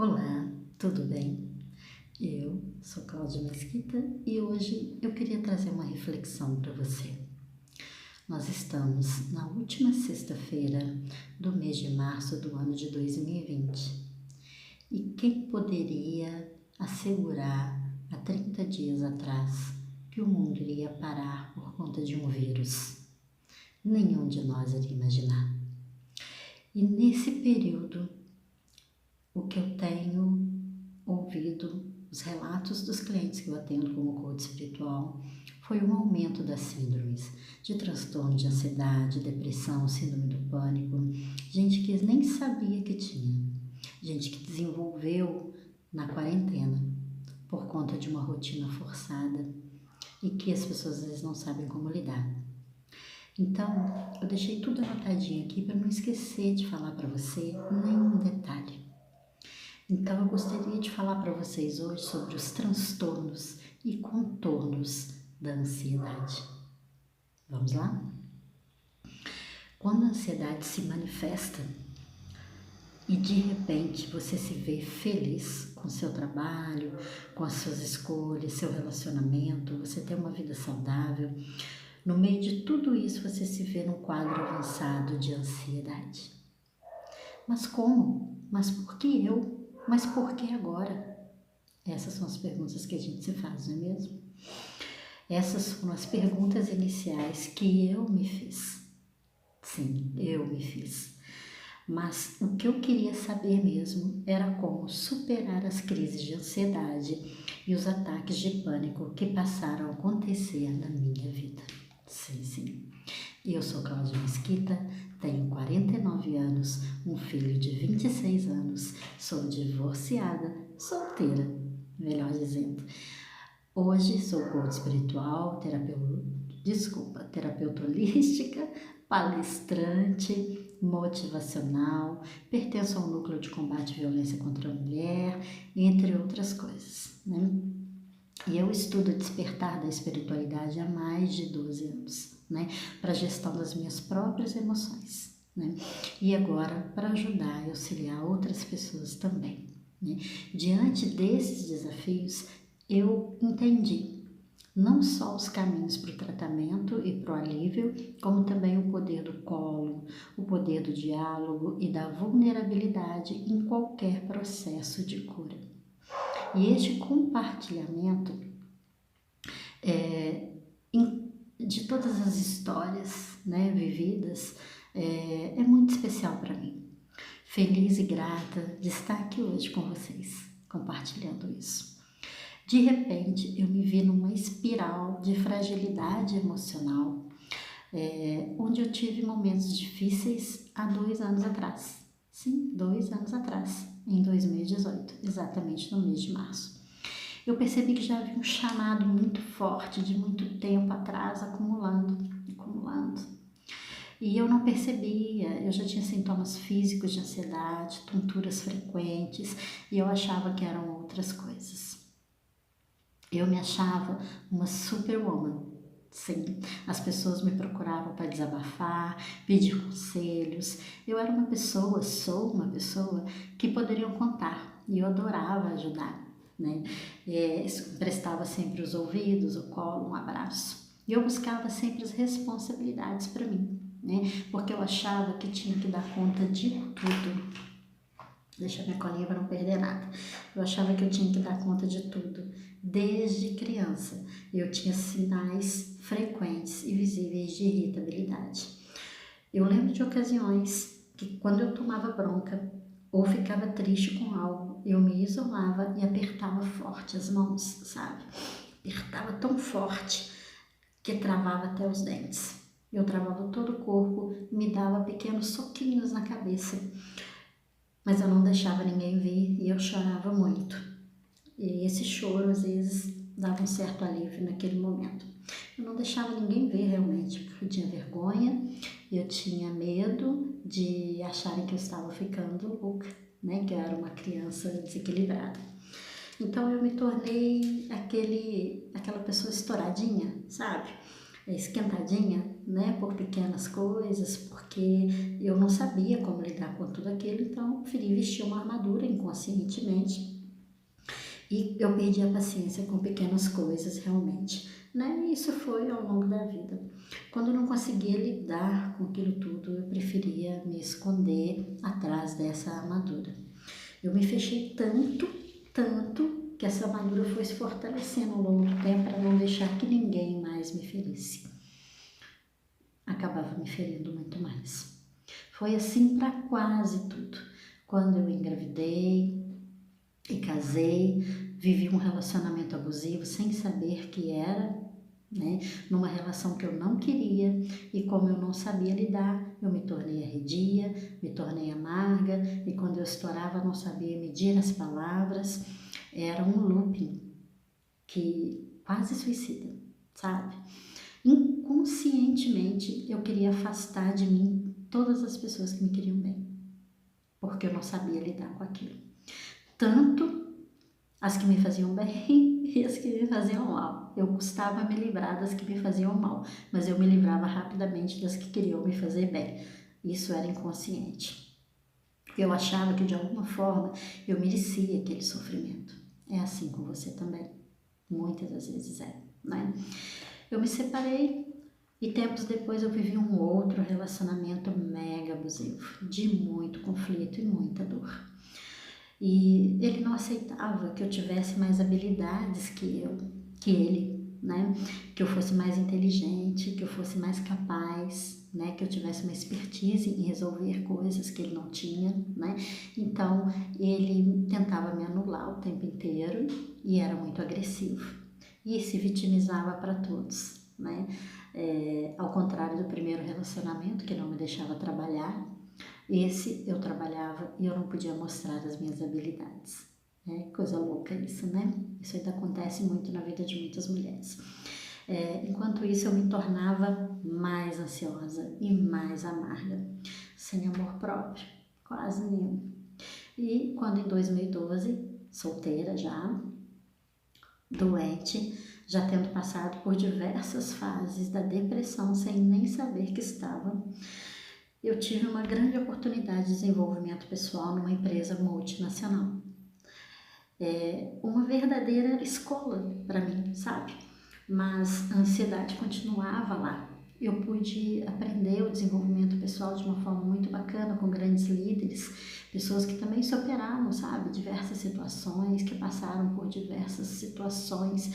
Olá, tudo bem? Eu sou Cláudia Mesquita e hoje eu queria trazer uma reflexão para você. Nós estamos na última sexta-feira do mês de março do ano de 2020 e quem poderia assegurar há 30 dias atrás que o mundo iria parar por conta de um vírus? Nenhum de nós iria imaginar. E nesse período, o que eu tenho ouvido, os relatos dos clientes que eu atendo como coach espiritual, foi um aumento das síndromes, de transtorno de ansiedade, depressão, síndrome do pânico, gente que nem sabia que tinha, gente que desenvolveu na quarentena por conta de uma rotina forçada e que as pessoas às vezes não sabem como lidar. Então, eu deixei tudo anotadinho aqui para não esquecer de falar para você nenhum detalhe. Então, eu gostaria de falar para vocês hoje sobre os transtornos e contornos da ansiedade. Vamos lá? Quando a ansiedade se manifesta e de repente você se vê feliz com seu trabalho, com as suas escolhas, seu relacionamento, você tem uma vida saudável, no meio de tudo isso você se vê num quadro avançado de ansiedade. Mas como? Mas por que eu? Mas por que agora? Essas são as perguntas que a gente se faz, não é mesmo? Essas foram as perguntas iniciais que eu me fiz. Sim, eu me fiz. Mas o que eu queria saber mesmo era como superar as crises de ansiedade e os ataques de pânico que passaram a acontecer na minha vida. Sim. Eu sou Cláudia Mesquita, tenho 49 anos, um filho de 26 anos, sou divorciada, solteira, melhor dizendo. Hoje sou coach espiritual, terapeuta holística, palestrante, motivacional, pertenço ao núcleo de combate à violência contra a mulher, entre outras coisas, né? E eu estudo despertar da espiritualidade há mais de 12 anos, né? Para a gestão das minhas próprias emoções, né? E agora para ajudar e auxiliar outras pessoas também, né? Diante desses desafios, eu entendi não só os caminhos para o tratamento e para o alívio, como também o poder do colo, o poder do diálogo e da vulnerabilidade em qualquer processo de cura. E este compartilhamento de todas as histórias, né, vividas é muito especial para mim. Feliz e grata de estar aqui hoje com vocês, compartilhando isso. De repente, eu me vi numa espiral de fragilidade emocional, onde eu tive momentos difíceis há 2 anos atrás. Sim, 2 anos atrás, em 2018, exatamente no mês de março. Eu percebi que já havia um chamado muito forte de muito tempo atrás, acumulando. E eu não percebia, eu já tinha sintomas físicos de ansiedade, tonturas frequentes, e eu achava que eram outras coisas. Eu me achava uma superwoman. Sim, as pessoas me procuravam para desabafar, pedir conselhos. Eu era uma pessoa, sou uma pessoa que poderiam contar e eu adorava ajudar, né? Prestava sempre os ouvidos, o colo, um abraço. E eu buscava sempre as responsabilidades para mim, né? Porque eu achava que tinha que dar conta de tudo. Deixa minha colinha para não perder nada. Eu achava que eu tinha que dar conta de tudo. Desde criança, eu tinha sinais frequentes e visíveis de irritabilidade. Eu lembro de ocasiões que quando eu tomava bronca ou ficava triste com algo, eu me isolava e apertava forte as mãos, sabe? Apertava tão forte que travava até os dentes. Eu travava todo o corpo, me dava pequenos soquinhos na cabeça. Mas eu não deixava ninguém ver e eu chorava muito. E esse choro, às vezes, dava um certo alívio naquele momento. Eu não deixava ninguém ver realmente, porque eu tinha vergonha, eu tinha medo de acharem que eu estava ficando louca, né? Que eu era uma criança desequilibrada. Então eu me tornei aquela pessoa estouradinha, sabe? esquentadinha, né, por pequenas coisas, porque eu não sabia como lidar com tudo aquilo, então eu preferi vestir uma armadura inconscientemente e eu perdi a paciência com pequenas coisas realmente, né, e isso foi ao longo da vida. Quando eu não conseguia lidar com aquilo tudo, eu preferia me esconder atrás dessa armadura. Eu me fechei tanto, tanto, que essa armadura foi se fortalecendo ao longo do tempo para não deixar que ninguém mais me ferisse. Acabava me ferindo muito mais. Foi assim para quase tudo. Quando eu engravidei e casei, vivi um relacionamento abusivo sem saber que era, né? Numa relação que eu não queria, e como eu não sabia lidar, eu me tornei arredia, me tornei amarga, e quando eu estourava não sabia medir as palavras. Era um looping que quase suicida, sabe? Inconscientemente eu queria afastar de mim todas as pessoas que me queriam bem, porque eu não sabia lidar com aquilo. Tanto as que me faziam bem e as que me faziam mal. Eu custava me livrar das que me faziam mal, mas eu me livrava rapidamente das que queriam me fazer bem. Isso era inconsciente. Eu achava que de alguma forma eu merecia aquele sofrimento. É assim com você também. Muitas das vezes né? Eu me separei e tempos depois eu vivi um outro relacionamento mega abusivo, de muito conflito e muita dor. E ele não aceitava que eu tivesse mais habilidades que ele, né? Que eu fosse mais inteligente, que eu fosse mais capaz, né? Que eu tivesse uma expertise em resolver coisas que ele não tinha, né? Então, ele tentava me anular o tempo inteiro e era muito agressivo. E se vitimizava para todos, né? Ao contrário do primeiro relacionamento, que não me deixava trabalhar, esse eu trabalhava e eu não podia mostrar as minhas habilidades. Coisa louca isso, né? Isso ainda acontece muito na vida de muitas mulheres. Enquanto isso, eu me tornava mais ansiosa e mais amarga, sem amor próprio, quase nenhum. E quando em 2012, solteira já, doente, já tendo passado por diversas fases da depressão sem nem saber que estava, eu tive uma grande oportunidade de desenvolvimento pessoal numa empresa multinacional. Uma verdadeira escola para mim, sabe? Mas a ansiedade continuava lá. Eu pude aprender o desenvolvimento pessoal de uma forma muito bacana com grandes líderes, pessoas que também superaram, sabe, diversas situações, que passaram por diversas situações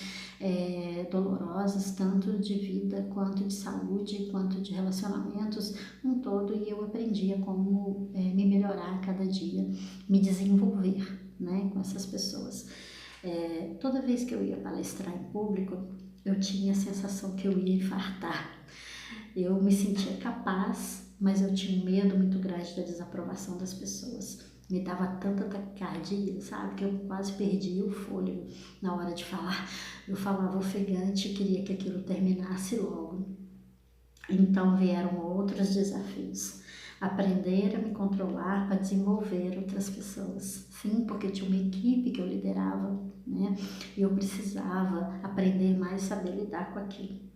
dolorosas, tanto de vida, quanto de saúde, quanto de relacionamentos, um todo, e eu aprendia como me melhorar a cada dia, me desenvolver, né, com essas pessoas. Toda vez que eu ia palestrar em público, eu tinha a sensação que eu ia infartar. Eu me sentia capaz, mas eu tinha um medo muito grande da desaprovação das pessoas. Me dava tanta taquicardia, sabe, que eu quase perdia o fôlego na hora de falar. Eu falava ofegante e queria que aquilo terminasse logo. Então vieram outros desafios. Aprender a me controlar para desenvolver outras pessoas. Sim, porque tinha uma equipe que eu liderava, né? E eu precisava aprender mais, saber lidar com aquilo.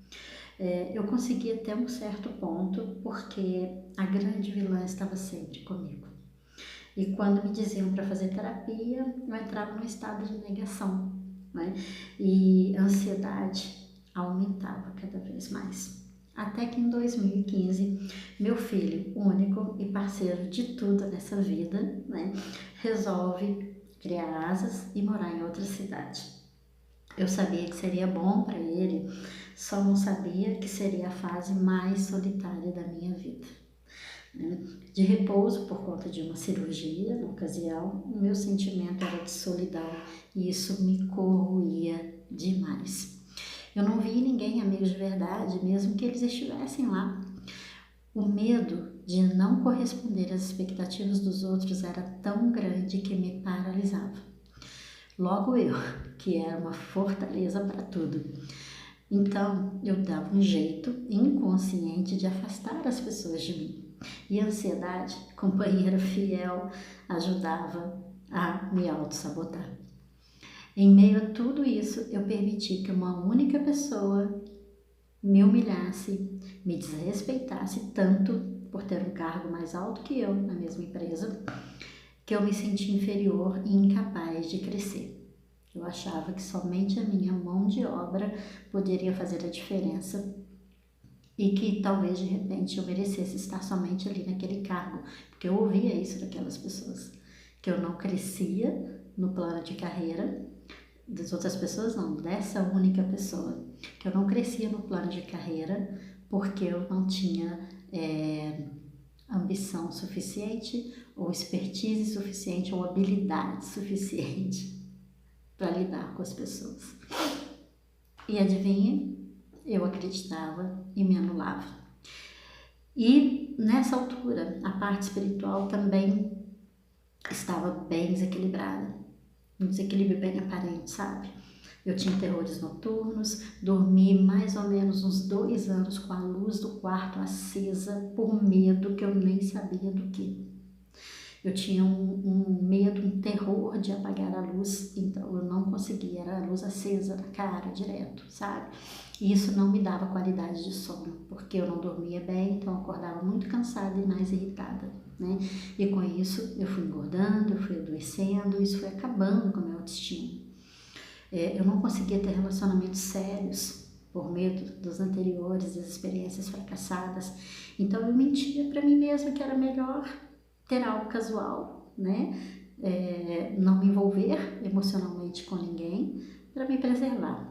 Eu consegui até um certo ponto, porque a grande vilã estava sempre comigo. E quando me diziam para fazer terapia, eu entrava num estado de negação, né? E a ansiedade aumentava cada vez mais. Até que em 2015, meu filho, único e parceiro de tudo nessa vida, né, resolve criar asas e morar em outra cidade. Eu sabia que seria bom para ele, só não sabia que seria a fase mais solitária da minha vida. De repouso por conta de uma cirurgia, na ocasião, o meu sentimento era de solidão e isso me corroía demais. Eu não vi ninguém, amigos de verdade, mesmo que eles estivessem lá. O medo de não corresponder às expectativas dos outros era tão grande que me paralisava. Logo eu, que era uma fortaleza para tudo. Então, eu dava um jeito inconsciente de afastar as pessoas de mim. E a ansiedade, companheira fiel, ajudava a me auto-sabotar. Em meio a tudo isso, eu permiti que uma única pessoa me humilhasse, me desrespeitasse tanto por ter um cargo mais alto que eu na mesma empresa, que eu me senti inferior e incapaz de crescer. Eu achava que somente a minha mão de obra poderia fazer a diferença e que talvez de repente eu merecesse estar somente ali naquele cargo, porque eu ouvia isso daquelas pessoas, que eu não crescia no plano de carreira, das outras pessoas não, dessa única pessoa, que eu não crescia no plano de carreira porque eu não tinha ambição suficiente, ou expertise suficiente, ou habilidade suficiente para lidar com as pessoas. E adivinha? Eu acreditava e me anulava. E nessa altura, a parte espiritual também estava bem desequilibrada. Um desequilíbrio bem aparente, sabe? Eu tinha terrores noturnos, dormi mais ou menos uns 2 anos com a luz do quarto acesa por medo que eu nem sabia do que. Eu tinha um medo, um terror de apagar a luz, então eu não conseguia, era a luz acesa na cara direto, sabe? E isso não me dava qualidade de sono, porque eu não dormia bem, então eu acordava muito cansada e mais irritada, né? E com isso eu fui engordando, eu fui adoecendo, isso foi acabando com a minha autoestima. Eu não conseguia ter relacionamentos sérios por medo dos anteriores, das experiências fracassadas, então eu mentia para mim mesma que era melhor ter algo casual, né? Não me envolver emocionalmente com ninguém para me preservar.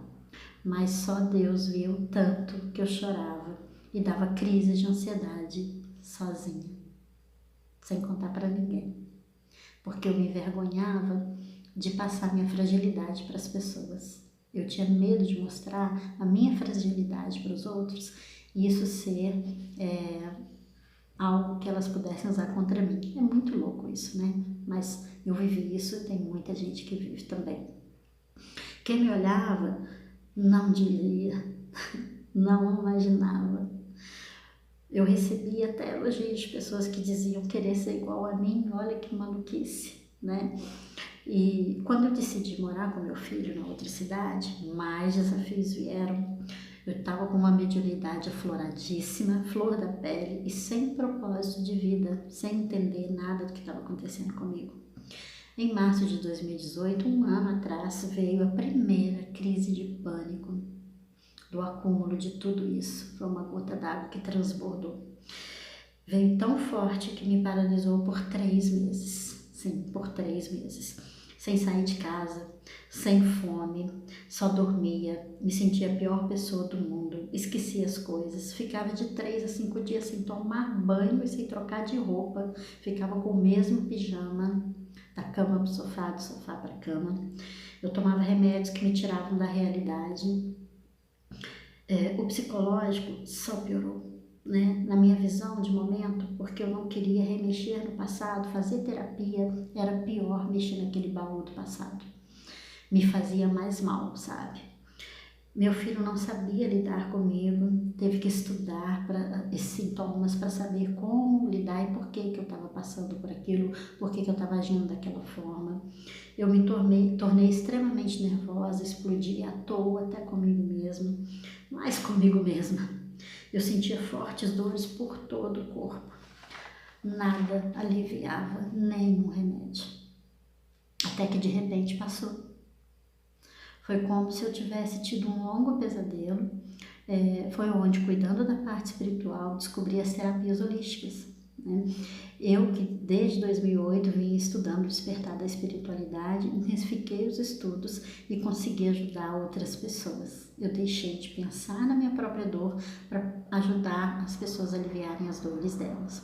Mas só Deus viu tanto que eu chorava e dava crises de ansiedade sozinha, sem contar para ninguém, porque eu me envergonhava de passar minha fragilidade para as pessoas. Eu tinha medo de mostrar a minha fragilidade para os outros e isso ser algo que elas pudessem usar contra mim. É muito louco isso, né? Mas eu vivi isso e tem muita gente que vive também. Quem me olhava não dizia, não imaginava. Eu recebi até elogios de pessoas que diziam querer ser igual a mim, olha que maluquice, né? E quando eu decidi morar com meu filho na outra cidade, mais desafios vieram. Eu estava com uma mediunidade afloradíssima, flor da pele e sem propósito de vida, sem entender nada do que estava acontecendo comigo. Em março de 2018, um ano atrás, veio a primeira crise de pânico do acúmulo de tudo isso. Foi uma gota d'água que transbordou. Veio tão forte que me paralisou por 3 meses. Sim, por 3 meses. Sem sair de casa, sem fome, só dormia, me sentia a pior pessoa do mundo, esquecia as coisas, ficava de 3 a 5 dias sem tomar banho e sem trocar de roupa, ficava com o mesmo pijama, da cama para o sofá, do sofá para a cama. Eu tomava remédios que me tiravam da realidade. O psicológico só piorou, né? Na minha visão de momento, porque eu não queria remexer no passado, fazer terapia era pior mexer naquele baú do passado. Me fazia mais mal, sabe? Meu filho não sabia lidar comigo, teve que estudar esses sintomas para saber como lidar e por que eu estava passando por aquilo, por que eu estava agindo daquela forma. Eu me tornei extremamente nervosa, explodi à toa até comigo mesma, mais comigo mesma. Eu sentia fortes dores por todo o corpo. Nada aliviava, nenhum remédio. Até que de repente passou. Foi como se eu tivesse tido um longo pesadelo. Foi onde, cuidando da parte espiritual, descobri as terapias holísticas, né? Eu que desde 2008 vim estudando o despertar da espiritualidade, intensifiquei os estudos e consegui ajudar outras pessoas. Eu deixei de pensar na minha própria dor para ajudar as pessoas a aliviarem as dores delas.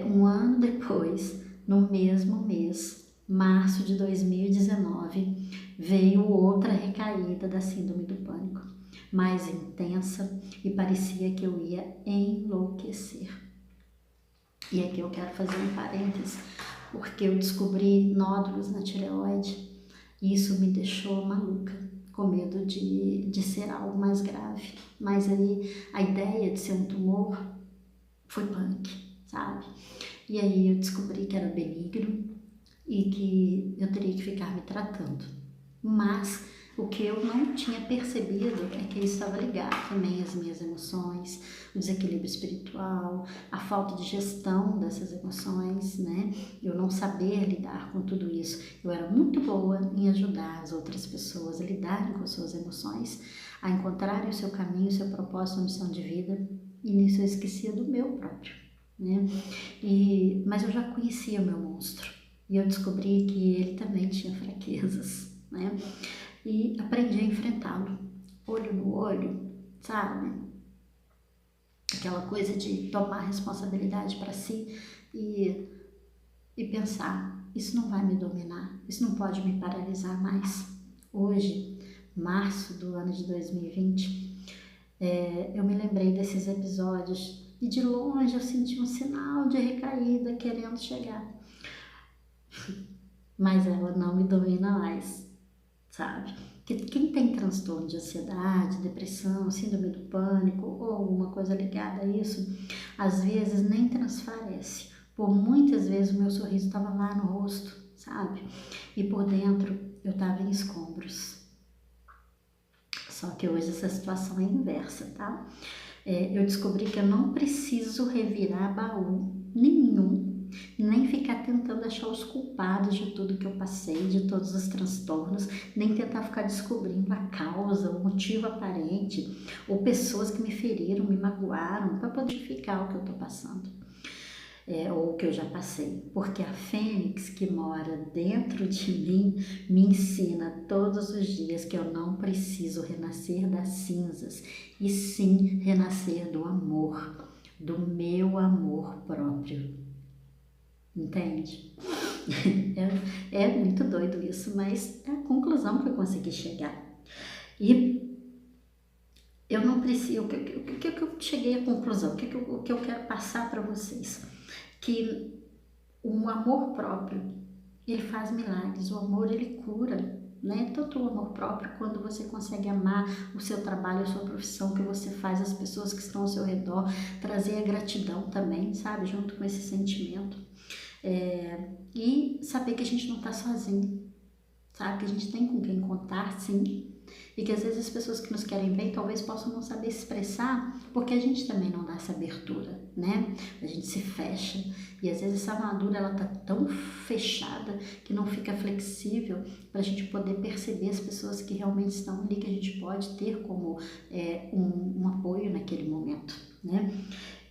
Um ano depois, no mesmo mês, março de 2019, veio outra recaída da síndrome do pânico, mais intensa, e parecia que eu ia enlouquecer. E aqui eu quero fazer um parênteses, porque eu descobri nódulos na tireoide e isso me deixou maluca, com medo de ser algo mais grave. Mas aí a ideia de ser um tumor foi punk, sabe? E aí eu descobri que era benigno e que eu teria que ficar me tratando. Mas O que eu não tinha percebido é que isso estava ligado também às minhas emoções, o desequilíbrio espiritual, a falta de gestão dessas emoções, né? Eu não saber lidar com tudo isso. Eu era muito boa em ajudar as outras pessoas a lidarem com suas emoções, a encontrarem o seu caminho, o seu propósito, a missão de vida, e nisso eu esquecia do meu próprio, né? Mas eu já conhecia o meu monstro e eu descobri que ele também tinha fraquezas, né? E aprendi a enfrentá-lo, olho no olho, sabe? Aquela coisa de tomar responsabilidade para si e pensar, isso não vai me dominar, isso não pode me paralisar mais. Hoje, março do ano de 2020, eu me lembrei desses episódios e de longe eu senti um sinal de recaída querendo chegar. Mas ela não me domina mais, sabe? Que quem tem transtorno de ansiedade, depressão, síndrome do pânico ou alguma coisa ligada a isso, às vezes nem transparece. Por muitas vezes o meu sorriso estava lá no rosto, sabe? E por dentro eu estava em escombros. Só que hoje essa situação é inversa, tá? Eu descobri que eu não preciso revirar baú nenhum, nem ficar tentando achar os culpados de tudo que eu passei, de todos os transtornos, nem tentar ficar descobrindo a causa, o motivo aparente, ou pessoas que me feriram, me magoaram, para poder justificar o que eu estou passando. Ou o que eu já passei, porque a fênix que mora dentro de mim me ensina todos os dias que eu não preciso renascer das cinzas, e sim renascer do amor, do meu amor próprio. Entende? É muito doido isso, mas é a conclusão que eu consegui chegar. E eu não preciso, o que eu cheguei à conclusão, o que eu quero passar para vocês? Que o amor próprio, ele faz milagres, o amor ele cura, né? Tanto o amor próprio, quando você consegue amar o seu trabalho, a sua profissão, que você faz, as pessoas que estão ao seu redor, trazer a gratidão também, sabe? Junto com esse sentimento. E saber que a gente não está sozinho, sabe? Que a gente tem com quem contar, sim. E que às vezes as pessoas que nos querem bem talvez possam não saber se expressar, porque a gente também não dá essa abertura, né? A gente se fecha e às vezes essa armadura ela tá tão fechada que não fica flexível para a gente poder perceber as pessoas que realmente estão ali, que a gente pode ter como um apoio naquele momento, né?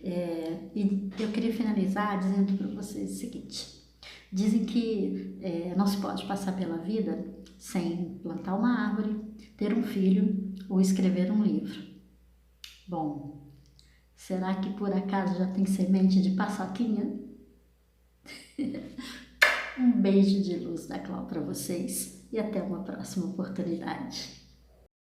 E eu queria finalizar dizendo para vocês o seguinte: dizem que não se pode passar pela vida sem plantar uma árvore, ter um filho ou escrever um livro. Bom, será que por acaso já tem semente de paçoquinha? Um beijo de luz da Clau para vocês e até uma próxima oportunidade.